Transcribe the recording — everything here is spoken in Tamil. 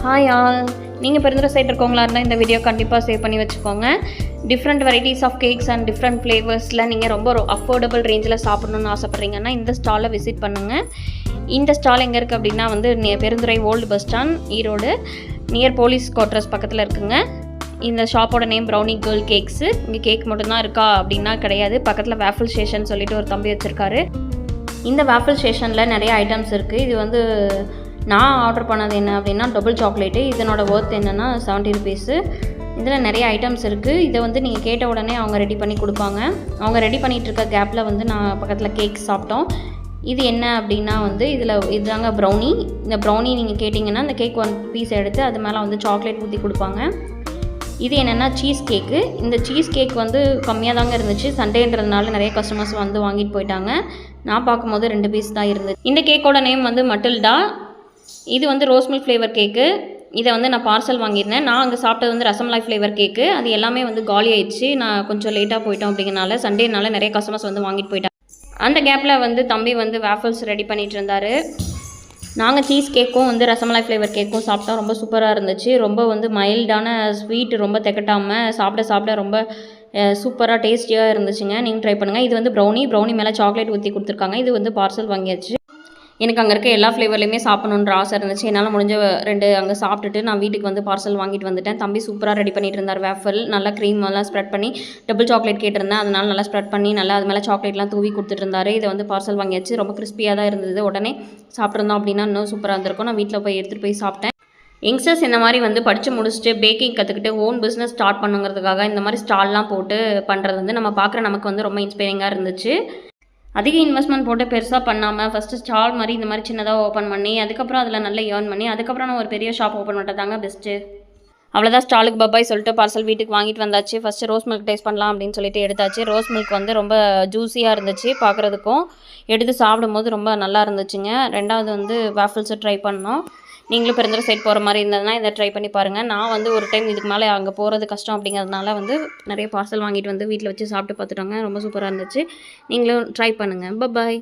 ஹாய் ஆல், நீங்கள் பெருந்துறை சைட் இருக்கவங்களா இருந்தால் இந்த வீடியோ கண்டிப்பாக சேவ் பண்ணி வச்சுக்கோங்க. Different varieties of cakes and different ஃப்ளேவர்ஸில் நீங்கள் ரொம்ப அஃபோர்டபுள் ரேஞ்சில் சாப்பிட்ணுன்னு ஆசைப்பட்றீங்கன்னா இந்த ஸ்டாலை விசிட் பண்ணுங்கள். இந்த ஸ்டால் எங்கே இருக்குது அப்படின்னா வந்து Perundurai old bus stand, Erode, near police quarters பக்கத்தில் இருக்குங்க. இந்த ஷாப்போட நேம் ப்ரௌனி கேர்ள் கேக்ஸு. இங்கே கேக் மட்டும்தான் இருக்கா அப்படின்னா கிடையாது, பக்கத்தில் வேஃபிள் ஸ்டேஷன் சொல்லிட்டு ஒரு தம்பி வச்சுருக்காரு. இந்த வேஃபிள் ஸ்டேஷனில் நிறைய ஐட்டம்ஸ் இருக்குது. இது வந்து நான் ஆர்டர் பண்ணது என்ன அப்படின்னா டபுள் சாக்லேட்டு. இதனோட ஒர்த் என்னென்னா 70 ருபீஸு. இதில் நிறைய ஐட்டம்ஸ் இருக்குது. இதை வந்து நீங்கள் கேட்ட உடனே அவங்க ரெடி பண்ணி கொடுப்பாங்க. அவங்க ரெடி பண்ணிகிட்டு இருக்க கேப்பில் வந்து நான் பக்கத்தில் கேக் சாப்பிட்டோம். இது என்ன அப்படின்னா வந்து இதுதாங்க ப்ரௌனி. இந்த ப்ரௌனி நீங்கள் கேட்டிங்கன்னா இந்த கேக் 1 பீஸ் எடுத்து அது மேலே வந்து சாக்லேட் ஊற்றி கொடுப்பாங்க. இது என்னென்னா சீஸ் கேக்கு. இந்த சீஸ் கேக் வந்து கம்மியாக தாங்க இருந்துச்சு. சண்டேன்றதுனால நிறைய கஸ்டமர்ஸ் வந்து வாங்கிட்டு போயிட்டாங்க. நான் பார்க்கும்போது 2 பீஸ் தான் இருந்துச்சு. இந்த கேக்கோட நேம் வந்து மட்டில்டா. இது வந்து ரோஸ் மில்க் ஃப்ளேவர் கேக்கு. இதை வந்து நான் பார்சல் வாங்கியிருந்தேன். நான் அங்கே சாப்பிட்டது வந்து ரசமலாய் ஃப்ளேவர் கேக்கு. அது எல்லாமே வந்து காலி ஆயிடுச்சு. நான் கொஞ்சம் லேட்டாக போயிட்டோம் அப்படிங்கிறனால சண்டேனால நிறைய கஸ்டமர்ஸ் வந்து வாங்கிட்டு போயிட்டாங்க. அந்த கேப்பில் வந்து தம்பி வந்து வேஃபிள்ஸ் ரெடி பண்ணிகிட்டு இருந்தார். நாங்கள் சீஸ் கேக்கும் வந்து ரசமலாய் ஃப்ளேவர் கேக்கும் சாப்பிட்டோம். ரொம்ப சூப்பராக இருந்துச்சு. ரொம்ப வந்து மைல்டான ஸ்வீட், ரொம்ப திகட்டாமல் சாப்பிட ரொம்ப சூப்பராக டேஸ்டியாக இருந்துச்சுங்க. நீங்கள் ட்ரை பண்ணுங்கள். இது வந்து ப்ரௌனி மேலே சாக்லேட் ஊற்றி கொடுத்துருக்காங்க. இது வந்து பார்சல் வாங்கியாச்சு. எனக்கு அங்கே இருக்க எல்லா ஃப்ளேவர்லையுமே சாப்பிடணுன்ற ஆசை இருந்துச்சு. என்னால் முடிஞ்ச 2 அங்கே சாப்பிட்டுட்டு நான் வீட்டுக்கு வந்து பார்சல் வாங்கிட்டு வந்துட்டேன். தம்பி சூப்பராக ரெடி பண்ணிட்டு இருந்தார். வேஃபிள் நல்லா க்ரீம் எல்லாம் ஸ்ப்ரெட் பண்ணி, டபுள் சாக்லேட் கேட்டிருந்தேன், அதனால நல்லா ஸ்ப்ரெட் பண்ணி நல்லா அது மேலே சாக்லேட்லாம் தூவி கொடுத்துட்டு இருந்தார். இதை வந்து பார்சல் வாங்கியாச்சு. ரொம்ப கிறிஸ்பியாக தான் இருந்தது. உடனே சாப்பிட்ருந்தோம் அப்படின்னா இன்னும் சூப்பராக இருந்திருக்கும். நான் வீட்டில் போய் எடுத்துகிட்டு போய் சாப்பிட்டேன். யங்ஸ்டர்ஸ் இந்த மாதிரி வந்து படித்து முடிச்சுட்டு பேக்கிங் கற்றுக்கிட்டு ஓன் பிஸ்னஸ் ஸ்டார்ட் பண்ணுங்கிறதுக்காக இந்த மாதிரி ஸ்டால்லாம் போட்டு பண்ணுறது வந்து நமக்கு வந்து ரொம்ப இன்ஸ்பைரிங்காக இருந்துச்சு. அதிக இன்வெஸ்ட்மெண்ட் போட்டு பெருசாக பண்ணாமல் ஃபஸ்ட்டு ஸ்டால் மாதிரி இந்த மாதிரி சின்னதாக ஓப்பன் பண்ணி அதுக்கப்புறம் அதில் நல்லா ஏர்ன் பண்ணி அதுக்கப்புறம் நான் ஒரு பெரிய ஷாப் ஓப்பன் பண்ணுறதாங்க பெஸ்ட்டு. அவ்வளோதான், ஸ்டாலுக்கு பப்பாய் சொல்லிட்டு பார்சல் வீட்டுக்கு வாங்கிட்டு வந்தாச்சு. ஃபஸ்ட்டு ரோஸ் மில்க் டேஸ்ட் பண்ணலாம் அப்படின்னு சொல்லிட்டு எடுத்தாச்சு. ரோஸ் மில்க் வந்து ரொம்ப ஜூஸியாக இருந்துச்சு பார்க்குறதுக்கும். எடுத்து சாப்பிடும்போது ரொம்ப நல்லா இருந்துச்சுங்க. ரெண்டாவது வந்து வேஃபிள்ஸை ட்ரை பண்ணோம். நீங்களும் பெருந்துறை சைட் போகிற மாதிரி இருந்ததுன்னா இதை ட்ரை பண்ணி பாருங்கள். நான் வந்து ஒரு டைம் இதுக்கு மேலே அங்கே போகிறது கஷ்டம் அப்படிங்கிறதுனால வந்து நிறைய பார்சல் வாங்கிட்டு வந்து வீட்டில் வச்சு சாப்பிட்டு பார்த்துட்டோங்க. ரொம்ப சூப்பராக இருந்துச்சு. நீங்களும் ட்ரை பண்ணுங்கள். பப்பாய்.